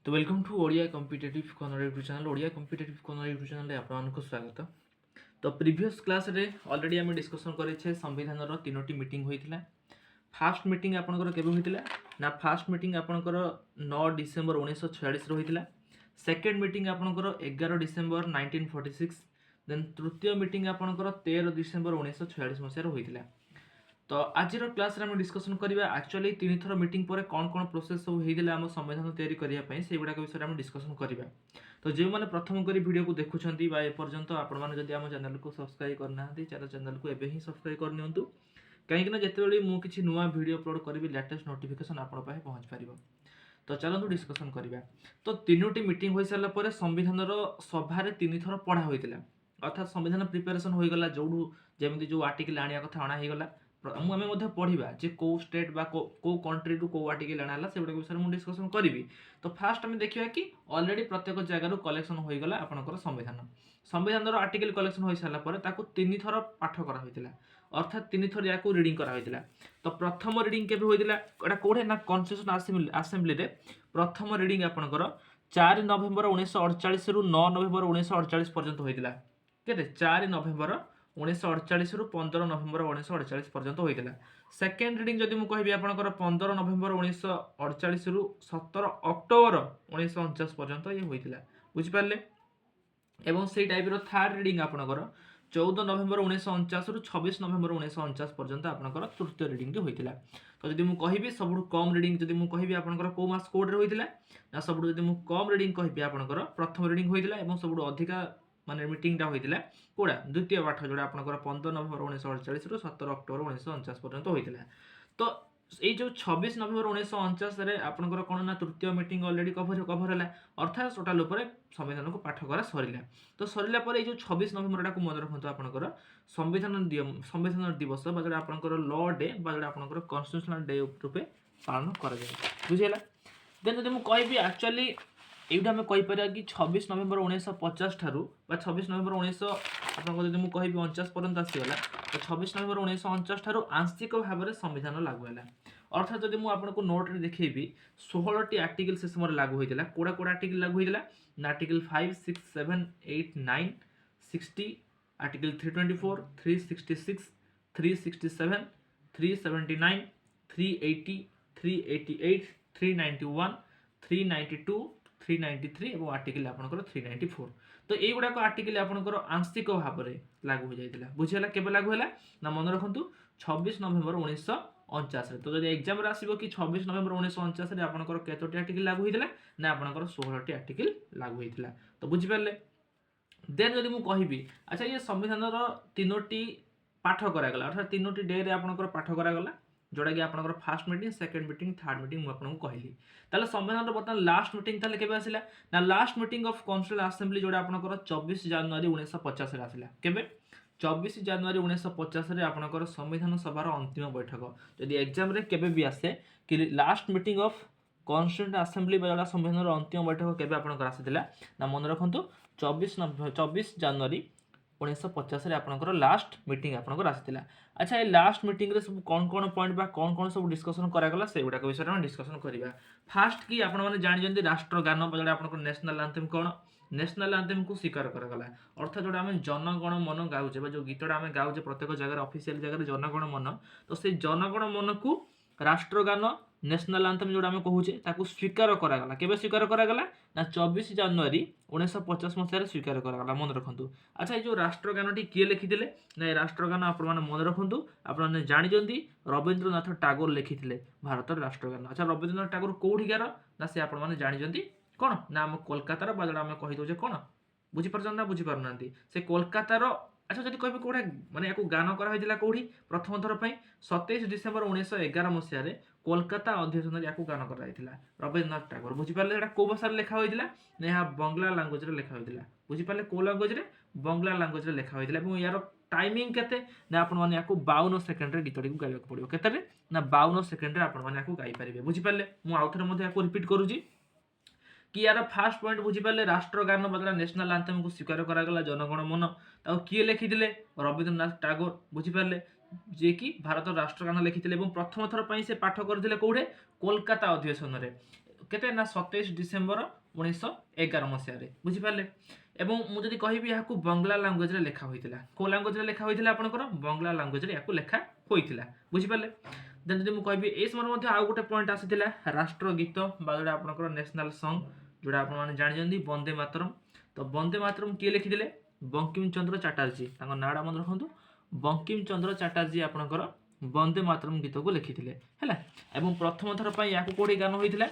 तो welcome to Odia competitive corner YouTube channel Odia competitive corner YouTube channel आपको स्वागत। तो प्रीवियस क्लास रे ऑलरेडी आम डिस्कसन करे संविधान तीनोटी मीटिंग होता। फास्ट मीटिंग आपंकर केबे होता ना फास्ट मीटिंग आपंकर 9 डिसेम्बर 1946 होता। सेकेंड मीटिंग आपंकर 11 डिसेम्बर 1946। देन तृतीय मीटिंग आपंकर 13 डिसेम्बर 1946 मसीह होता। तो आज क्लास रे हम डिस्कसन करबा एक्चुअली तीन थर मीटिंग पर कौन कौन प्रोसेस सब होइदिला हम संविधान तैयारी करिया पई से गुडा विषय हम डिस्कसन करबा। तो जे माने प्रथम करी वीडियो को देखुछंती बा ए पर्यंत आपण माने जदि हम चैनल को सब्सक्राइब करना हती चैनल को एबे ही सब्सक्राइब कर नियंतु कहीं ना जेते बेले मु किछि नुवा वीडियो अपलोड करबी लेटेस्ट नोटिफिकेशन आपण पाए पहुंच परिबो। तो चलନ୍ତୁ डिस्कसन करबा। तो तीनोटी मीटिंग होई साला परे संविधान रो सभा रे तीन थर पढ़ा होइतिला अर्थात संविधान प्रिपरेशन होई गला जोडू जेमिति जो आर्टिकल आनिया कथा आना हे गला आमे मध्य पढ़िबा जे को स्टेट बा को कंट्री टू को आर्टिकल आना हला सेबडा विषय मु डिस्कशन करबी। तो फास्ट आमे देखिबा कि ऑलरेडी प्रत्येक जगह रो कलेक्शन होई गला आपनकर संविधान रो आर्टिकल कलेक्शन होई साला परे ताको तीन थर पाठ करा होइतिला अर्थात तीन थर याकू रीडिंग करा होइतिला। तो प्रथम रीडिंग केबे होइतिला एटा कोठे ना कॉन्स्टिट्यूशन असेंबली रे प्रथम रीडिंग आपनकर 4 नवेम्बर 1948 रु 9 नवेम्बर 1948 पर्यंत होइतिला। केते 4 नवेम्बर 1948 रु 15 नवेम्बर 1948 पर्यंत होइतिला। सेकेंड रीडिंग जदि मु कहबी आपनकर 15 नवेम्बर 1948 रु 17 अक्टोबर 1949 पर्यंत ये होइतिला बुझि पारले। एवं सेई टाइप रो थर्ड रीडिंग आपनकर 14 नवेम्बर 1949 रु 26 नवेम्बर 1949 पर्यंत आपनकर तृतीय रीडिंग होइतिला। तो जदि मु कहबी सबुठु कम रीडिंग जदि मु कहबी आपनकर को मास कोड रे होइतिला ना सबुठु जदि मु कम रीडिंग कहबी आपनकर प्रथम रीडिंग होइतिला एवं सबुठु अधिका माने मीटिंग टा होइतिला कोडा द्वितीय पाठ जोडा आपनकर 15 नवेम्बर 1948 रु 17 अक्टोबर 1949 पर्यंत होइतिला। तो এই जो 26 नवेम्बर 1949 रे आपनकर कोन ना तृतीय मीटिंग ऑलरेडी कवर हला अर्थात टोटल ऊपर संविधान को पाठ करा सरिला। तो सरिला पर ए जो 26 नवेम्बर टाको मन रखंतु आपनकर संविधान दिवस बा जोडा आपनकर लॉ डे बा जोडा आपनकर कॉन्स्टिट्यूशनल डे रूपे पालन करा जाय बुझियला। देन जदि मु कहबी एक्चुअली एइटा हमें कहि परिया कि 26 नवेम्बर 1950 ठारू बा 26 नवेम्बर 1900 आपन जदि मु कहबी 49 पर्यंत आसीगला तो 26 नवेम्बर 1949 ठारू आंशिक भाव में संविधान लागू हैला अर्थात जदि मु आपन को नोट रे देखैबी 16 टी आर्टिकल से समय लागू होइतिला कोडा कोडा आर्टिकल लागू होइतिला ना आर्टिकल 5 6 7 8 9 60 आर्टिकल 324 366 367 379 380 388 391 392 393 এবং आर्टिकल आपनकर 394। तो ये गुडा को आर्टिकल आपनकर आंशिक भाव में लागू हो जाइतिला बुझियला केबे लागू हैला ना मन रखंतु 26 नवेम्बर 1949 रे। तो जदि एग्जाम रे आसीबो कि 26 नवेम्बर 1949 रे आपनकर केतोटी आर्टिकल लागू होइतिला ना आपनकर 16 टी आर्टिकल लागू होइतिला। तो बुझि पारले। देन जदि मु कहबी अच्छा ये संविधान रो तीनोटी पाठ करा गला अर्थात तीनोटी डे रे आपनकर पाठ करा गला जोड़ा कि आपनकर first meeting second meeting third meeting मु आपनको कहली। ताले संविधान रो बर्तमान लास्ट मीटिंग ताले केबे आसिला ना last meeting of constitutional assembly जोड़ा आपनकर 24 जनवरी 1950 रे आसिला। केबे 24 जनवरी 1950 रे आपनकर संविधान सभा रो अंतिम बैठक जदि एग्जाम रे केबे भी आसे कि last meeting of constitutional assembly जोड़ा संविधान रो अंतिम बैठक केबे आपनकर आसिला ना मन रखंतु 24 जनवरी 1950 रे आपनकर लास्ट मीटिंग आपनकर आसितिला। अच्छा ए लास्ट मीटिंग रे सब कोन पॉइंट बा कोन सब डिस्कशन करा गला से गुडा विषय में डिस्कशन करिबा। फास्ट की आपण माने जानि जंदी राष्ट्रगान बजडा आपनकर नेशनल एंथम कोन नेशनल एंथम को स्वीकार करा गला अर्थात जोडा हम जनगण मन गाउजे बा जो गीतडा हम गाउजे प्रत्येक जगह ऑफिशियल जगह जनगण मन तो से जनगण मन को राष्ट्रगान नेशनल एंथम जोडा हम कहूचे ताकू स्वीकार करा गला केबे स्वीकार करा गला ना 24 जनवरी 1950 मसिया रे स्वीकार करा गला मन रखंतु। अच्छा ये जो राष्ट्रगान टी किए लिखिथिले ना राष्ट्रगान आपण माने मन रखंतु आपण माने जानि जंदी रविंद्रनाथ टैगोर लिखिथिले भारतर राष्ट्रगान। अच्छा रविंद्रनाथ टैगोर कोठिकार ना से आपण माने जानि जंदी कोन ना हम कोलकाता रो बाजडा हम कहि दोजे कोन बुझी परछन ना बुझी पारुनांती से कोलकाता रो। अच्छा जदि कहबे कोठा माने याकू गान करा होइतिला कोठी प्रथम थर पई 27 डिसेंबर 1911 मसिया रे कोलकाता अधिवेशन रे याकू गान करा जाइतिला रविंद्रनाथ टैगोर बुझी पारले एटा को भाषा रे लेखा होइतिला ने या बंगला लैंग्वेज रे लेखा होइतिला बुझी पारले को लैंग्वेज रे बंगला लैंग्वेज रे लेखा होइतिला एवं यार टाइमिंग केते ना आपण माने याकू 52 सेकंड रे गीतडी को गाइबा पड़िबो केते रे ना 52 सेकंड रे आपण माने याकू गाइ परिबे बुझी पारले। मु आउथरे मध्ये याकू रिपीट करूजी कि यार फास्ट पॉइंट बुझी पारे राष्ट्रगान बदला नेशनल एंथम को स्वीकार करा गला जनगण मन ताऊ किए लिखिथिले रविंद्रनाथ टैगोर बुझी पारले जे कि भारत राष्ट्रगान लिखिथिले एवं प्रथम थर पई से पाठ करथिले कोठे कोलकाता अधिवेशन रे केते ना 27 डिसेम्बर 1911 मसीह बुझिपारे। एवं मुझे कहबी यहाँ बंगला लांगुएज रे लेखा होइतिला को लांगुएज रे लेखा होइतिला आपनकर बंगला लांगुएज रे याकू लेखा होइतिला बुझिपारे। देन जदि मु कहबी ए समय मध्ये आउ गोटे पॉइंट आसीतिला राष्ट्रगीत बा जोडा आपनकर नेशनल सॉन्ग जोडा आपन माने जानि जंदी वंदे मातरम। तो वंदे मातरम किए लिखिदिले बंकिम चंद्र चटर्जी तांको नाडा मन रखंतु बंकिम चंद्र चटर्जी आपनकर वंदे मातरम गीत को लिखिथिले हैला। एवं प्रथम थर पई याकू कोडी गान होइतिला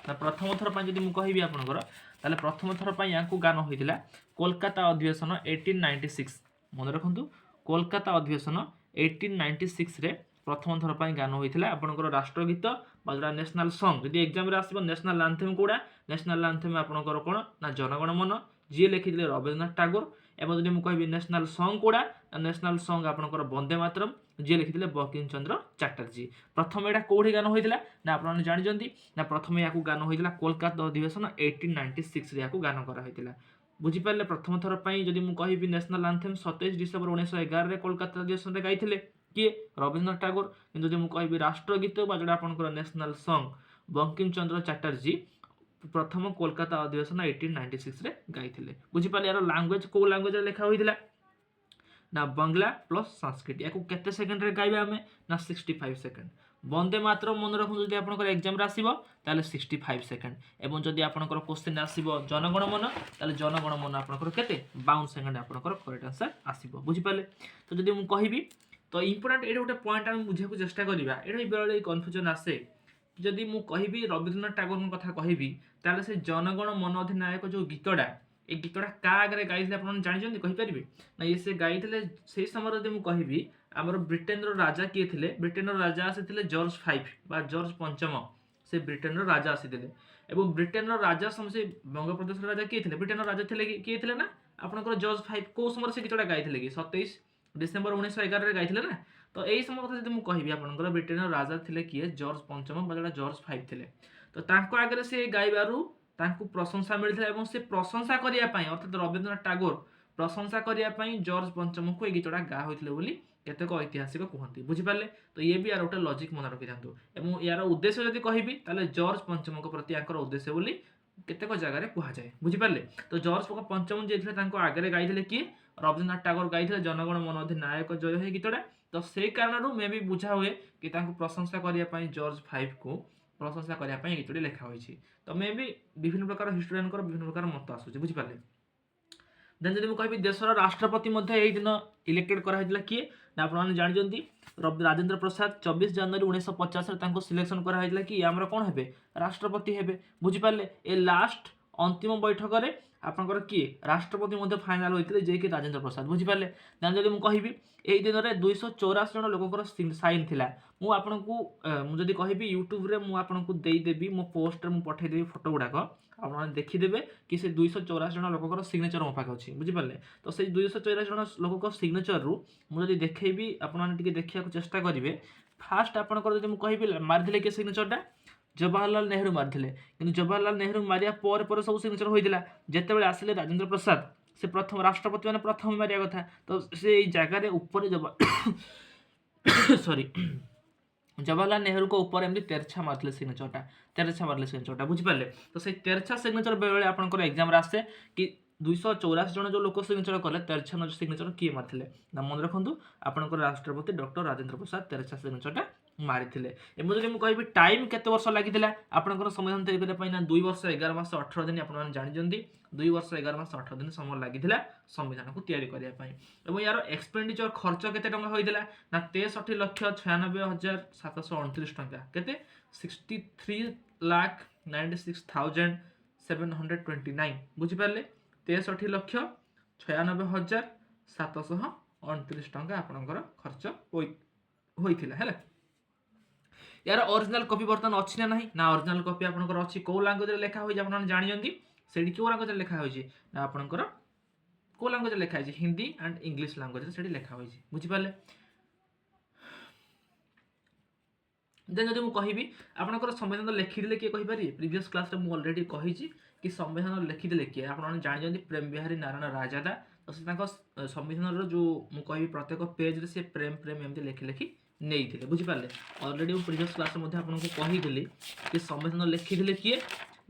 ना प्रथम थर पई जदि मु कहबी आपनकर ताले प्रथम थर पई याकू गान होइतिला कोलकाता अधिवेशन 1896 मन रखंतु कोलकाता अधिवेशन 1896 रे प्रथम थर पई गान होइतिला आपनकर राष्ट्रगीत बा जोडा नेशनल सॉन्ग। जदि एग्जाम रे आसीबो नेशनल एंथेम कोडा नेशनल एंथेम आपनकर कोन ना जनगण मन जी लिखिथिले रविन्द्रनाथ टागोर। एवं जदि मु कहबी नेशनल सॉन्ग कोडा नेशनल सॉन्ग आपनकर वंदे मातरम जी लिखिथिले बंकिम चंद्र चटर्जी। प्रथम एटा कोठी गान होइतिला ना आपन जानि जंदी ना प्रथम याकू गान होइतिला कोलकाता अधिवेशन 1896 रे याकू गान करा होइतिला बुझी पारले। प्रथम थर पई जदि मु कहबी नेशनल एंथेम 27 डिसेंबर 1911 रे कोलकाता अधिवेशन रे गाइथिले किए रविन्द्रनाथ टागोर। किंतु जदि मु कहबी राष्ट्रगीत बा जोडा आपनकर नेशनल सॉन्ग बंकिम चंद्र चटर्जी प्रथम कोलकाता अधिवेशन 1896 रे गाइथिले बुझी पारले। यार लैंग्वेज को लैंग्वेज रे लेखा होइतिला ना बंगला प्लस संस्कृत याकू केते सेकंड रे गाइबा हमें ना 65 सेकंड। वंदे मातरम मन रखु जदि आपनकर एग्जाम रे आसीबो ताले 65 सेकंड। एवं जदि आपनकर क्वेश्चन आसीबो जनगण मन ताले जनगण मन आपनकर केते 52 सेकंड आपनकर करेक्ट आंसर आसीबो बुझी पाले। तो जदि मु कहिबी तो इंपोर्टेंट एटा गोटे पॉइंट हम बुझिया को चेष्टा करिबा एटा बेले कन्फ्यूजन आसे। जदि मु कहिबी रविन्द्रनाथ टागोर कथा कहिबी ताले से जनगण मन अधिनायक जो गीतडा ए गीतडा का आगे गाइथिले आपन जानि जंदी कहि परिबे ना ये से गाइथिले सेही समय जदि मु कहिबी हमर ब्रिटेन रो राजा किए थिले ब्रिटेन रो राजा आसीथिले जॉर्ज 5 बा जॉर्ज पंचम से ब्रिटेन रो राजा आसीथिले। एवं ब्रिटेन रो राजा समसे बंग प्रदेश रो राजा किए थिले ब्रिटेन रो राजा थिले किए थिले ना आपनकर जॉर्ज 5 को समय से गीतडा गाइथिले कि 27 डिसेंबर 1911 रे गाइथिले ना। तो एही समय कथा जदि मु कहिबी आपनकर ब्रिटेन रो राजा थिले किए जॉर्ज पंचम बा जोडा जॉर्ज 5 थिले। तो तांको आगे से गाइबारु तांको प्रशंसा मिलथिला एवं से प्रशंसा करिया पई अर्थात रविन्द्रनाथ टागोर प्रशंसा करिया पई जॉर्ज पंचम को ए गीतडा गा होइथिले बोली केतेक ऐतिहासिक कहंती बुझी पारले। तो ये भी यार गोटे लॉजिक मन रखि थांतु। एवं यार उद्देश्य जदि कहिबी ताले जॉर्ज पंचम को प्रति आंकर उद्देश्य बोली केतेक जगह रे कहा जाय बुझी पारले। तो जॉर्ज पंचम जे थिले तांको आगे गाइथिले कि रविन्द्रनाथ टागोर गाइथिले जनगण मन अधिनायक जय हे गीतडा। तो से कारणरू मे भी बुझा हुए कि तांको प्रशंसा करिया पई जॉर्ज 5 को प्रशंसा करिया पई गीतडी लेखा होईछि। तो मे भी विभिन्न प्रकार हिस्टोरियन को विभिन्न प्रकार मत आसुछि बुझी पारले। देन जदि मु कहबी देशर राष्ट्रपति मध्ये एई दिन इलेक्टेड करा हैतिला किए ना आपण माने जानि जंती राजेंद्र प्रसाद 24 जनवरी 1950 रे तांको सिलेक्शन करा हैतिला कि हमर कोन हेबे राष्ट्रपति हेबे बुझी पारले। ए लास्ट अंतिम बैठक रे आपनकर किए राष्ट्रपति मध्ये फाइनल होइतिले जे कि राजेंद्र प्रसाद बुझी पारले। देन जदि मु कहबी एई दिन रे 284 जन लोककर साइन थिला मु आपनकू मु जदि कहबी यूट्यूब रे मु आपनकू देई देबी मो पोस्ट रे मु पठै देबी फोटो गुडाक आपण माने देखि देबे कि से 284 जन लोककर सिग्नेचर मो पाखे अछि बुझी पारले। तो से 284 जन लोककर सिग्नेचर रु मु जदि देखैबी आपण माने टिके देखिया को चेष्टा करिवे। फास्ट आपनकर जदि मु कहबी मार दिले के सिग्नेचरटा जवाहरलाल नेहरू मारथिले किंतु जवाहरलाल नेहरू मारिया पर सब सिग्नेचर होइदिला जेतेबेले आसिले राजेंद्र प्रसाद से प्रथम राष्ट्रपति माने प्रथम मारिया कथा। तो से एई जागा रे ऊपर सॉरी जवाहरलाल नेहरू को ऊपर एमदी तेरछा मारथिले सिग्नेचरटा बुझी पारले। तो से तेरछा सिग्नेचर बेले आपनकर एग्जाम रे आसे कि 284 जन जो लोक सिग्नेचर कले तेरछा सिग्नेचर किए मारथिले ना मन रखंतु आपनकर राष्ट्रपति डॉक्टर राजेंद्र प्रसाद तेरछा सिग्नेचरटा मारिथिले। एमो जदि मु कहबी टाइम केते वर्ष लागिथिला आपनकर संविधान तैयारी करे पई ना 2 वर्ष 11 मास 18 दिन आपन माने जानि जंदी 2 वर्ष 11 मास 18 दिन समय लागिथिला संविधान को तैयारी करिया पई। एवं यार एक्सपेंडिचर खर्च केते टंका होइथिला ना 63,96,729 टंका केते 63,96,729 बुझी पारले 63,96,729 टंका आपनकर खर्च होइथिला हैला। यार ओरिजिनल कॉपी बर्तन अछि ना नहीं ना ओरिजिनल कॉपी आपनकर अछि को लैंग्वेज रे लेखा होई आपन जानि जंदी सेडी को लैंग्वेज रे लेखा होई छी ना आपनकर को लैंग्वेज रे लेखा होई छी हिंदी एंड इंग्लिश लैंग्वेज रे सेडी लेखा होई छी बुझि पाले। देन जदि मु कहिबी आपनकर संविधान लेखि दिले के कहि पारि प्रीवियस क्लास रे मु ऑलरेडी कहि छी कि संविधान लेखि दिले के आपन जानि जंदी प्रेम बिहारी नारायण राजादा। तो से तांको संविधान रो जो मु कहि प्रत्येक पेज रे से प्रेम एमती लेखि नहीं बुझिपारे अलरेडी प्रीवियस क्लास में आपको कही कि संविधान लिखी किए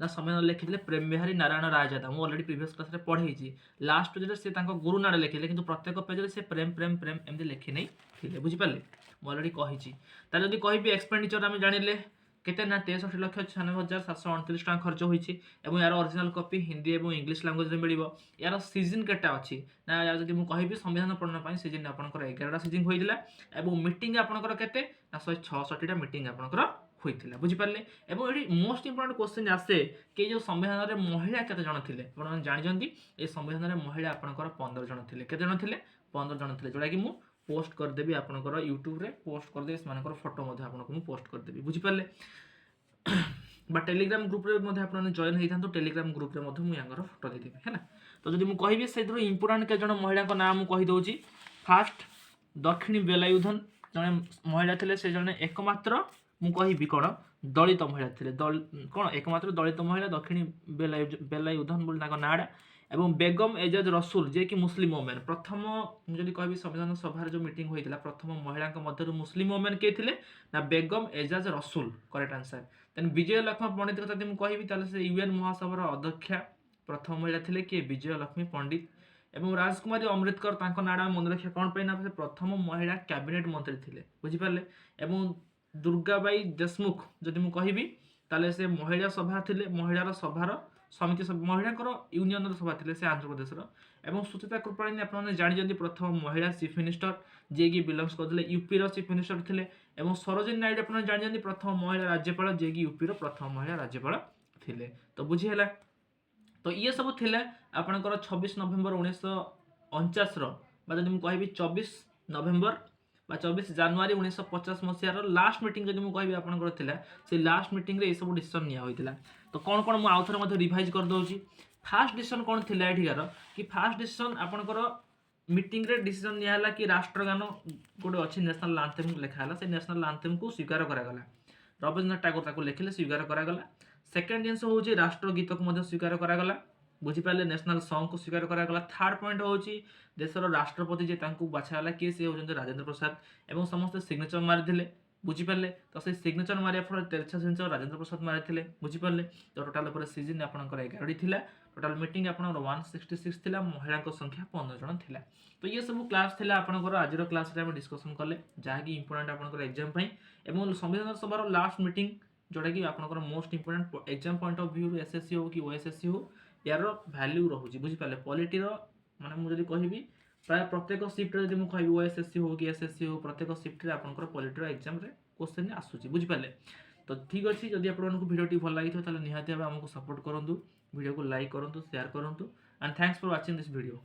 ना संविधान लिखी प्रेम बिहारी नारायण रायजादा मुझे अलरेडी प्रीवियस क्लास में पढ़े लास्ट पेज से गुरु नाँ लिखिले कि प्रत्येक पेज से प्रेम प्रेम प्रेम एमती लिखि नहीं बुझिपारे मुझे अलरेडी कही जब कहि एक्सपेंडिचर आम जानिले केते ना 63,96,738 टका खर्च होइछि एवं यार ओरिजिनल कॉपी हिंदी एवं इंग्लिश लैंग्वेज रे मिलिबो यार सीजन केटा अछि ना यार जदि मु कहिबी संविधान पढ़ना पई सीजन आपनकर 11टा सीजन होइदिला एवं मीटिंग आपनकर केते ना 166 टा मीटिंग आपनकर होइथिला बुझि पारले एवं एडी मोस्ट इंपोर्टेंट क्वेश्चन आसे कि जो संविधान रे महिला केते जण थिले आपण जानि जंदी ए संविधान रे महिला आपनकर 15 जण थिले केते जण थिले 15 जण थिले जोडा कि मु पोस्ट करदेवी आपनकर यूट्यूब रे पोस्ट करदेवी सेमानकर फोटो मध्ये आपनको मु पोस्ट करदेवी बुझि पारले बा टेलीग्राम ग्रुप रे मध्ये आपन जॉइन हेइथांतो टेलीग्राम ग्रुप रे मध्ये मु यांगर फोटो देदेबी हैना तो जदि मु कहिबी सेदरो इंपोर्टेंट के जण महिला को नाम मु कहि दोची फास्ट दक्षिणी बेलायुधन जणे महिला थिले से जणे एकमात्र मु कहिबी कोन दलित महिला थिले कोन एकमात्र दलित महिला दक्षिणी बेलायुधन बोल ताको नाडा एवं बेगम एजाज रसूल जे कि मुस्लिम वोमेन प्रथम जदि कहबी संविधान सभा जो मीटिंग होइतिला प्रथम महिला मध्य मुस्लिम वोमेन के थिले ना बेगम एजाज रसूल करेक्ट आंसर देन विजय लक्ष्मी पंडित कथा मु कहबी ताले से यूएन महासभार अध्यक्षा प्रथम महिला थिले कि विजय लक्ष्मी पंडित एवं राजकुमारी अमृतकर तांको नाडा मन रखिया कोन पे ना प्रथम महिला कैबिनेट मंत्री थिले बुझि पारले एवं दुर्गाबाई देशमुख जदि मु कहबी ताले से महिला सभा थिले महिला सभार समिति महिला यूनियन सभा थिले से आंध्र प्रदेश एवं सुचिता कृपाणी आपने जानी प्रथम महिला चीफ मिनिस्टर जे कि बिलंग्स करते यूपी रो चीफ मिनिस्टर थिले एवं सरोजिनी नायडू आपने जानी प्रथम महिला राज्यपाल जे कि यूपी रो प्रथम महिला राज्यपाल थिले तो बुझीला तो ये सब थिले आपनकर 26 नवेम्बर 1949 रो बा जदि मु कहबी 24 नवेम्बर बा 24 जनवरी 1950 मसीहार लास्ट मीटिंग जदि मु कहबी आपनकर थिला से लास्ट मीटिंग रे ए सब डिसीजन निया होइतिला तो कौन कौन मुझे आउथर मध्य रिवाइज कर दउची फास्ट डिसीजन कौन थिला एठिकार कि फास्ट डिसीजन आपनकर मीटिंग रे डिसीजन निया हला कि राष्ट्रगान गोटे अछि नेशनल एंथेम लिखा हला से नेशनल एंथेम को स्वीकार करा गला रविन्द्रनाथ टैगोर ताको लिखिले स्वीकार करा गला सेकंड जिंस होची राष्ट्रगीत को मध्य स्वीकार करा गला बुझी पाले नेशनल सॉन्ग को स्वीकार करा गला थर्ड पॉइंट होची देशर राष्ट्रपति जे तांकू बाछा हला कि से होजन राजेंद्र प्रसाद एवं समस्त सिग्नेचर मारि दिले बुझी पाले तो से सिग्नेचर मारिया फल 13 सिग्नेचर राजेंद्र प्रसाद मारि थिले बुझी पाले तो टोटल ऊपर सीजन आपनकर 11 थिला टोटल मीटिंग आपनकर 166 थिला महिला को संख्या 15 जन थिला तो ये सब क्लास थिला आपनकर आजिरो क्लास रे हम डिस्कशन करले जहा कि इंपोर्टेंट आपनकर एग्जाम पई एवं संविधान सभार लास्ट मीटिंग जोटा कि आपनकर most important exam point of view SSC हो कि ओएसएससी हो यार वैल्यू रहउची बुझी पाले पॉलिटी रो माने मु जदी कहिबी प्राय प्रत्येक शिफ्ट रे जदी मु कहबी ओएसएससी हो कि एसएससी हो प्रत्येक शिफ्ट रे आपनकर पॉलिटी रो एग्जाम रे क्वेश्चन आसुची बुझी पाले तो ठीक अछि जदी आपनको वीडियो टी भल लागि ताले निहाती हमको सपोर्ट करंतु वीडियो को लाइक करंतु शेयर करंतु and thanks for watching this video.